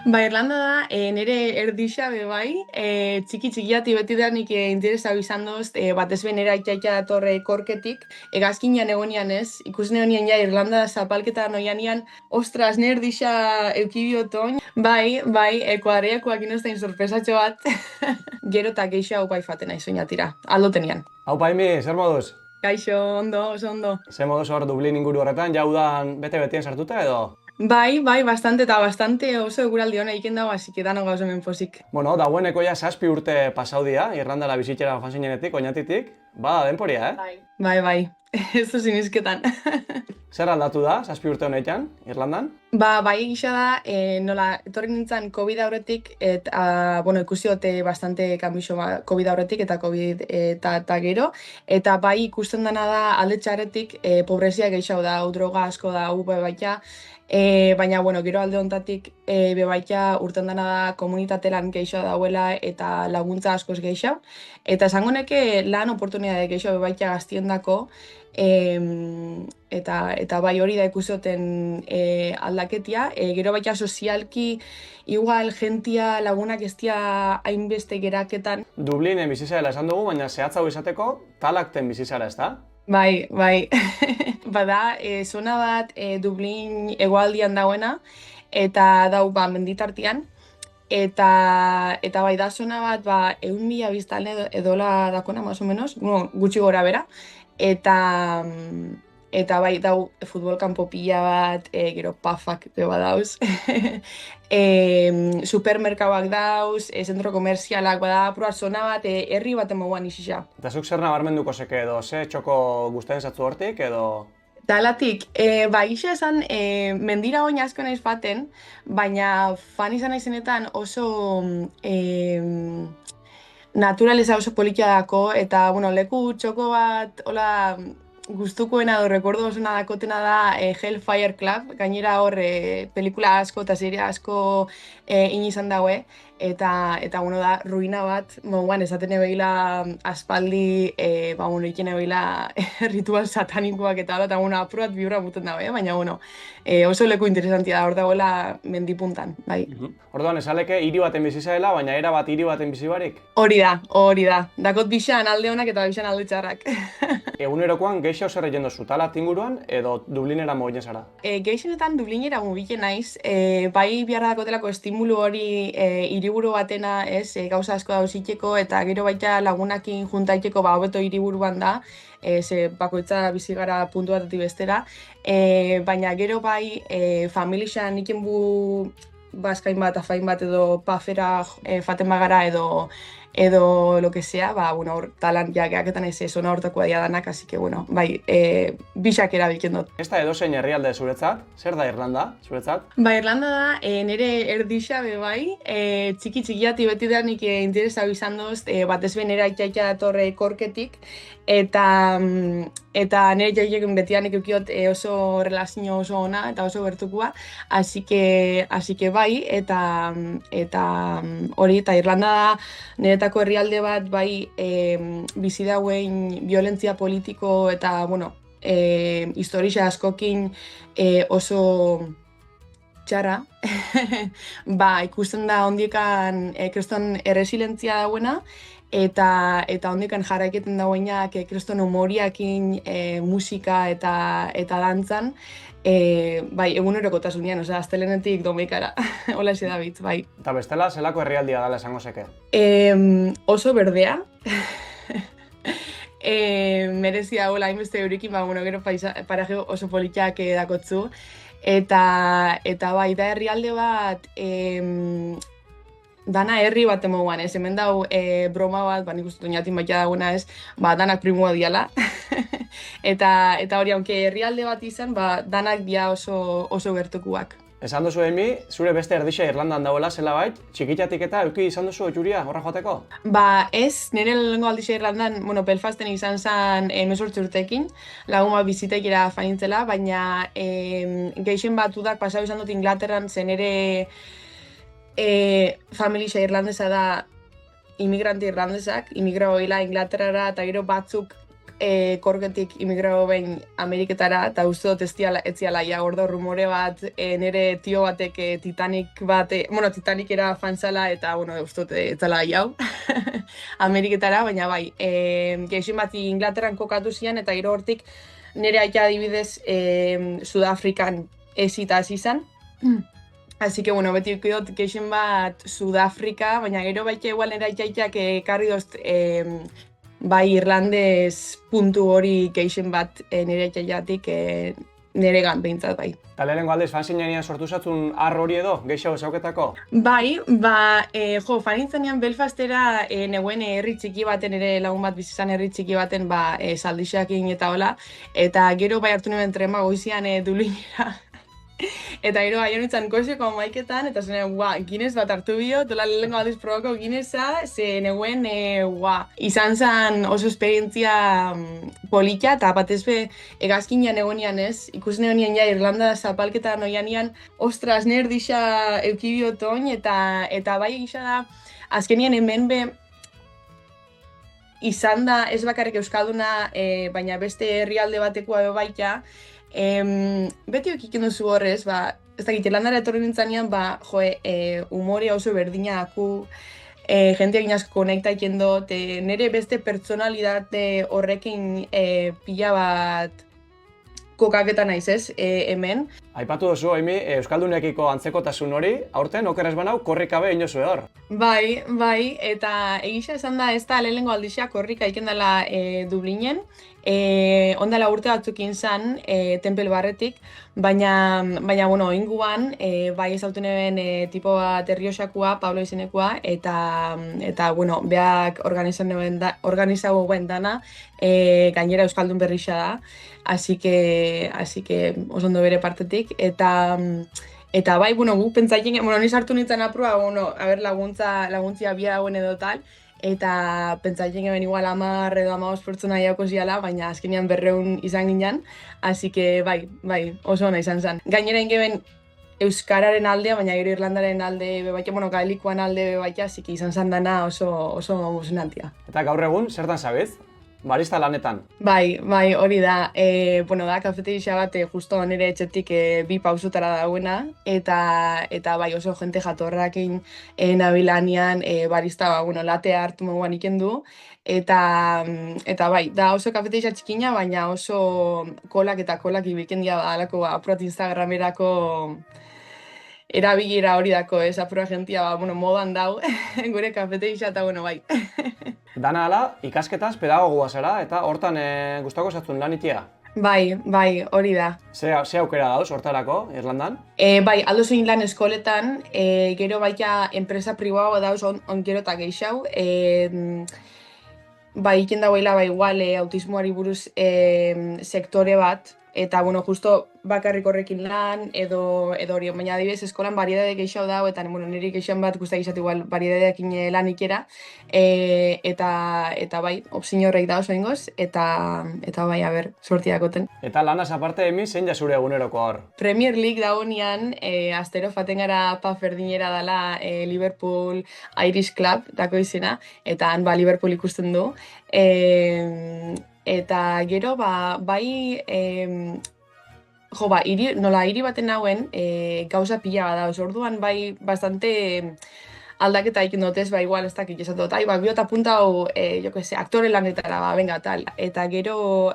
Ba, Irlanda da, nire erdixa be bai, txiki-txikiati beti da nik interesa izan doz, batez be nire aitaikia datorre korketik, egazkinean egonian ez, ikusten egonian ja Irlanda zapalketa noianian, ostras, nire erdixa eukibioton, kuadriakoak inoztain sorpresatxo bat, gero eta geixo hau bai faten aiz oinatira, aldo tenian. Hau Paimi, zer moduz? Kaixo, ondo, oso ondo. Zer moduz hor Dublin inguru horretan, jaudan bete-betien sartuta edo? Bai, bastante oso eguraldi hona iken dago, así que dano gauz hemen pozik. Bueno, dagoeneko ja 7 urte pasaudia, Irlandara bizitzera joan zinenetik, oinatitik, bada denporia, Bai, ez du sinizketan. Zer aldatu da, 7 urte honetan, Irlandan? Bai gisa da, nola, etorri nintzen COVID aurretik, eta, ikusi dute bastante kanbixo COVID aurretik eta COVID eta gero, eta bai ikusten dena da alde txarretik, pobrezia gehiago da, droga asko da, baita, baina, gero alde hontatik, bebaita urten dena da komunitatelan gehiago dauela eta laguntza askoz gehiago, eta esango neke lan oportunidade gehiago bebaita gaztiendako, eta bai hori da ikusioten aldaketia, gero baita sozialki igual jentia lagunak estia hainbeste geraketan. Dublinen bizizara esan dugu, baina zehatzau izateko talakten bizizara, ez da? Bai, bada, zona bat Dublin hegoaldian dagoena, eta dau menditartian, eta bai da zona bat 100.000 biztanle edola dakona, más o menos, gutxi gora bera, eta bai dau futbol kanpo pila bat, gero pafak beba dauz, supermerkauak dauz, zentro komerzialak bada, proa zona bat, herri bat emoguan izisa. Eta zuk zer nabarmenduko zeke edo, ze txoko guztien zatzu hortik edo? Talatik, gisa esan, mendira oin asko naiz baten, baina fan izan naizenetan oso naturaleza oso polikia dako, eta, leku txoko bat, hola, gustukoena edo rekordo osona dakotena da Hellfire Club, gainera hor pelikula asko eta serie asko izan daue, eta da ruina bat, moguan esaten ebeila aspaldi, iken ebeila ritual satanikoak eta hola, eta apurat bibra muten daue, baina oso leku interesantia da, hor dagoela mendipuntan, bai. Orduan, esaleke hiri baten bizizaela, baina era bat hiri baten bizibarik? Hori da. Dakot bixan alde honak eta bixan alde txarrak. Egunerokoan geixo zer egin dozu, talat inguruan edo Dublinera mogilen zara? Geixenetan Dublinera mugilen naiz, bai biharra dakotelako estimulu hori hiriburu batena, ez, gauza asko dauziteko, eta gero baita lagunakin juntaiteko hobeto hiriburuan da, ze bakoitza bizi gara puntu batetik bestera, baina gero bai familixan iken bu bazkain bat, afain bat edo pafera faten bagara edo lo que sea, hor talan jakeaketan ez zona hortakoa dia danak, así que, bixak erabilken dut. Ez da edozein herrialde zuretzat? Zer da Irlanda zuretzat? Irlanda da, nire erdixa be bai, txiki-txikiati beti da nik interesa izan doz, batez be nire aitaikia datorre korketik, eta nire jaiek betianik eukiot oso relazio oso ona eta oso bertukua, así que bai, eta hori, eta Irlanda da niretako herrialde bat bai bizi dauen violentzia politiko eta, historia askokin oso txarra, ikusten da ondiekan kriston erresilientzia dauena, eta ondikan jarraiketen dauenak kriston humoriakin musika eta dantzan, egunerokotasunean, astelenetik domeikara, hola ezi da bitz, bai. Eta bestela, zelako herrialdia dala esango zeke? Oso berdea, merezia hola hainbeste eurekin, gero paraje oso politiak dakotzu, eta bai, da herrialde bat, dana herri bat emoguan, ez, hemen dau broma bat, nik uste oinatin baita dagoena ez, danak primua diala, eta hori, aunque herrialde bat izan, danak dia oso gertukuak. Esan duzu emi, zure beste erdixa Irlandan dagoela zela bait, txikitatik eta euki izan duzu otxuria horra joateko? Ez, nire lehenengo aldixa Irlandan, Belfasten izan zen 18 urtekin, lagun bat bizitekera fanintzela, baina geixen bat udak pasau izan dut Inglaterran, zen ere familia irlandesa da imigrante irlandesak, imigrao gila Inglaterrara eta gero batzuk korketik imigrau behin Ameriketara, eta uste dut ez ziala ja gordo rumore bat, nire tio batek Titanic era fanzala, eta, uste dut ez zala jau Ameriketara, baina bai, gehixen bat Inglaterran kokatu zian, eta gero hortik nire aita adibidez Sudafrikan ezita hasi izan. Así que, beti dut gehixen bat Sudafrika, baina gero baita igual nire aitaitak ekarri dozt bai irlandez puntu hori gehixen bat nire aitaiatik nire gan behintzat bai. Eta lehenengo aldez fanzinean sortu zatzun ar hori edo, gehiago zauketako? Bai, fanintzen Belfastera neguen herri txiki baten, ere lagun bat bizizan herri txiki baten saldixeakin eta hola, eta gero bai hartu nuen trema goizian Dublinera. Eta gero bai honetan koxeko maiketan, eta zen, Guinness bat hartu bio, tola lehenengo aldiz probako Guinnessa, ze neguen, izan zen oso esperientzia polita, eta batezbe egazkinean egonian ez, ikusen egonian ja Irlanda zapalketa noianian, ostras, nerdixa eukibioton, eta bai egisa da, azkenien hemen be, izan da ez bakarrik euskalduna, baina beste herrialde batekoa baita, beti okiken duzu horrez, ez dakit, Irlandara etorri nintzanean, umorea oso berdina aku, jendeak asko konekta iken dut, nire beste pertsonalidade horrekin pila bat kokaketa naiz ez, hemen. Aipatu duzu, Emi, euskaldunekiko antzekotasun hori, aurten okeraz banau korrikabe inozu edor. Bai, eta egisa esan da ez da lehenengo aldixea korrika iken dela Dublinen, ondala urte batzukin zan, Temple Barretik, baina oinguan, bai ezautu neben tipo bat Errioxakua, Pablo izenekua, eta beak organizau guen dana, gainera euskaldun berrixa da, así que oso ondo bere partetik, eta bai, guk pentsatzen, ni sartu nintzen aprua, laguntzia bia dagoen edo tal, eta pentsatzen geben igual 10 edo 15 pertsona jauko ziala, baina azkenean 200 izan ginen, así que bai, oso ona izan zen. Gainera ingeben euskararen aldea, baina gero Irlandaren alde bebaita, gaelikoan alde bebaita, así que izan zen dana oso emocionantia. Eta gaur egun, zertan zabiz? Barista lanetan. Bai, hori da. Da, kafeteria bat justo nire etxetik 2 pausotara dauena, eta bai oso jente jatorrakin nabilanean barista latea hartu moguan ikendu, eta bai, da oso kafeteria txikina, baina oso kolak ibikendia da, alako apurat Instagramerako erabilera hori dako, apura jentia, modan dau, gure kafeteria eta bai. Dana ala, ikasketaz pedagogua zara, eta hortan gustako zatzun lan itia? Bai, hori da. Ze aukera dauz hortarako, Irlandan? Bai, aldo zein lan eskoletan, gero baita enpresa pribua dauz gero eta gehiago. Bai, iken dagoela, igual, autismoari buruz sektore bat, eta, justo bakarrik horrekin lan, edo hori, baina adibidez eskolan variedade gehiago dago, eta niri gehiago bat guztak izate igual variedadeakin lan ikera, eta bai, opzio horrek da oso ingoz, eta bai, sortiakoten. Eta lanaz aparte, Emi, zein da zure eguneroko hor? Premier League dagoenean, astero faten gara pub erdinera dela Liverpool Irish Club, dako izena, eta han Liverpool ikusten du. Eta gero, bai, hiri baten nauen gauza pila bada, orduan bai bastante aldaketa ikin dutez, igual ez dakit esatu dut, biota punta hau, aktore lanetara, venga, tal. Eta gero,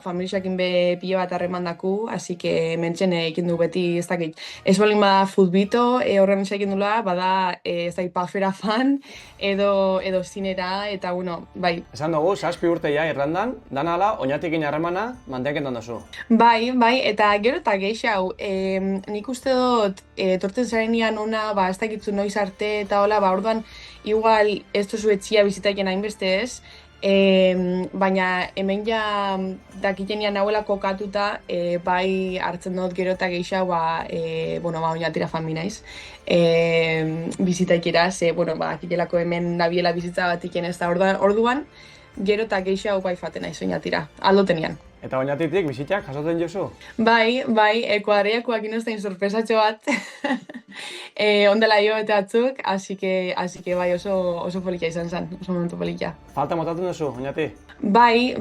familiakin be pila bat harremandaku, así que mentxen ikin du beti, ez dakit, ez bolin bada futbito, horren ikin dula, bada, ez dakit, pafera fan, edo zinera, eta, bai. Esan dugu, 7 urte ja Irlandan, dana ala, oinatikin harremana, mantenken duzu. Bai, eta gero eta gehiago, nik uste dut, torten zarenean ona, ez dakitzu noiz arte, eta hola, orduan, igual, ez duzu etxia bizitaken hainbeste ez, baina hemen ja dakitenean nahuela kokatuta, bai hartzen dut gero eta gehiago, oinatira fan binaiz, bizitaikera, ze, dakitelako hemen nabiela bizitza bat iken ez da, orduan, gero eta gehiago bai faten naiz oinatira, aldo tenian. Eta oinatitik bizitzak jasotzen jozu? Bai, kuadriakoak inoztain sorpresatxo bat. ondela hilabete batzuk, así que bai oso polita izan zen, oso momentu polita. Falta motatzen duzu, oinati? Bai,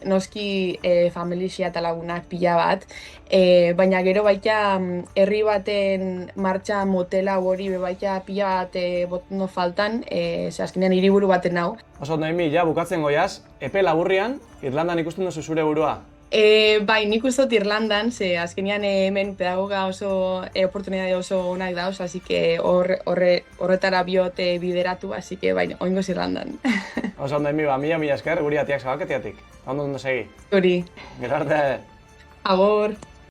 noski familia eta lagunak pila bat, baina gero baita herri baten martxa motela hori baita pila bat botondo faltan, ze azkenean hiriburu baten nau. Oso ondo, Emi, ja bukatzen goiaz, epe laburrian, Irlandan ikusten duzu zure burua. Bai, nik uste dut Irlandan, ze azkenean hemen pedagoga oso oportunidade oso onak dauz, así que horretara biote bideratu, así que bai, oingoz Irlandan. Oso ondo, Emi, mila esker, guri atiak zabalketiatik. Ondo segi. Hori. Gero arte. Agor.